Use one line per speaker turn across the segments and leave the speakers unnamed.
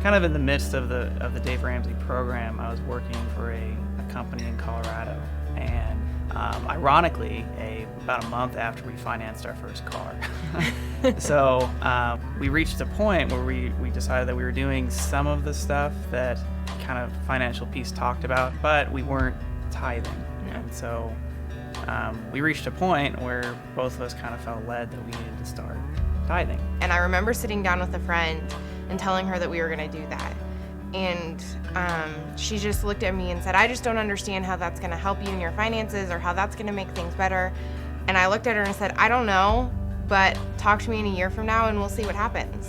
kind of in the midst of the Dave Ramsey program, I was working for a company in Colorado, and ironically, about a month after we financed our first car. So we reached a point where we decided that we were doing some of the stuff that kind of Financial Peace talked about, but we weren't tithing. And so we reached a point where both of us kind of felt led that we needed to start tithing.
And I remember sitting down with a friend and telling her that we were going to do that. And she just looked at me and said, I just don't understand how that's going to help you in your finances or how that's going to make things better. And I looked at her and said, I don't know, but talk to me in a year from now and we'll see what happens.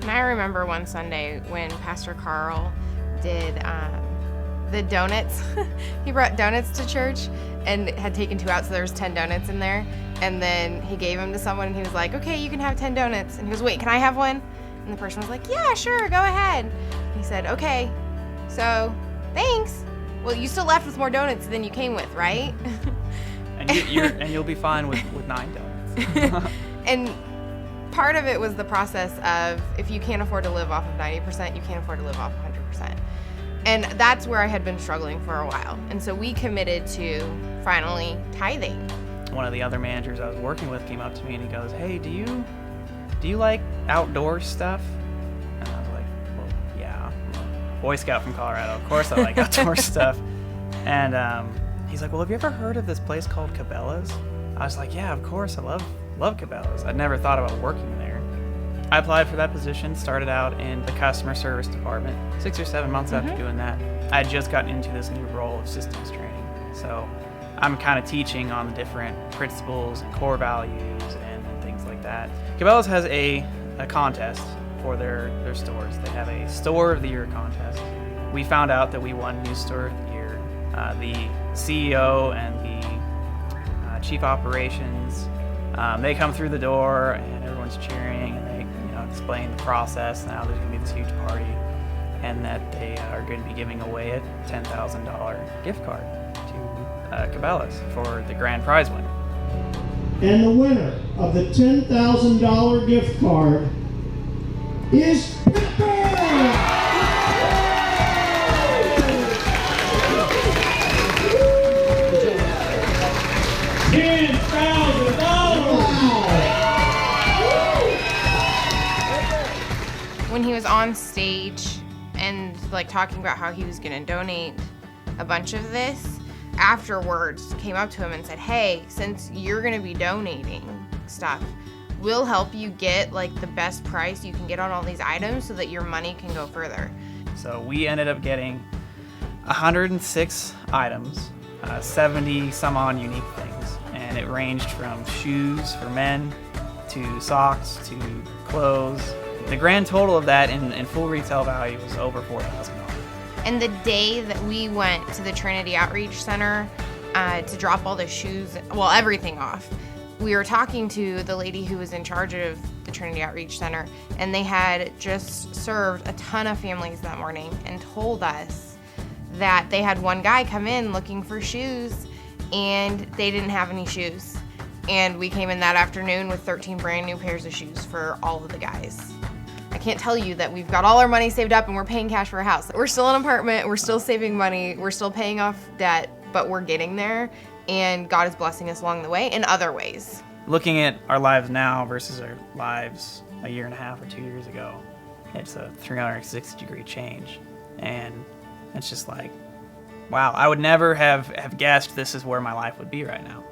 And I remember one Sunday when Pastor Carl did the donuts. He brought donuts to church and had taken 2 out, so there was 10 donuts in there. And then he gave them to someone and he was like, okay, you can have 10 donuts. And he goes, wait, can I have one? And the person was like, yeah, sure, go ahead. He said, okay, so thanks. Well, you still left with more donuts than you came with, right?
And you'll be fine with 9 donuts.
And part of it was the process of, if you can't afford to live off of 90%, you can't afford to live off 100%. And that's where I had been struggling for a while. And so we committed to finally tithing.
One of the other managers I was working with came up to me and he goes, hey, do you like outdoor stuff? And I was like, well, yeah, I'm a Boy Scout from Colorado. Of course I like outdoor stuff. And he's like, well, have you ever heard of this place called Cabela's? I was like, yeah, of course, I love Cabela's. I'd never thought about working there. I applied for that position, started out in the customer service department. 6 or 7 months after doing that, I had just gotten into this new role of systems training. So I'm kind of teaching on the different principles and core values and things like that. Cabela's has a contest for their stores. They have a Store of the Year contest. We found out that we won New Store of the Year. The CEO and the Chief Operations, they come through the door and everyone's cheering and they explain the process and how there's going to be this huge party and that they are going to be giving away a $10,000 gift card to Cabela's for the grand prize winner.
And the winner of the $10,000 gift card is Pepper!
When he was on stage and talking about how he was going to donate a bunch of this, afterwards came up to him and said, hey, since you're going to be donating stuff, we'll help you get the best price you can get on all these items so that your money can go further.
So we ended up getting 106 items, 70 some odd unique things, and it ranged from shoes for men to socks to clothes. The grand total of that in full retail value was over $4,000.
And the day that we went to the Trinity Outreach Center to drop all the shoes, everything off, we were talking to the lady who was in charge of the Trinity Outreach Center, and they had just served a ton of families that morning and told us that they had one guy come in looking for shoes and they didn't have any shoes. And we came in that afternoon with 13 brand new pairs of shoes for all of the guys. I can't tell you that we've got all our money saved up and we're paying cash for a house. We're still in an apartment, we're still saving money, we're still paying off debt, but we're getting there, and God is blessing us along the way in other ways.
Looking at our lives now versus our lives a year and a half or 2 years ago, it's a 360-degree change. And it's just wow, I would never have guessed this is where my life would be right now.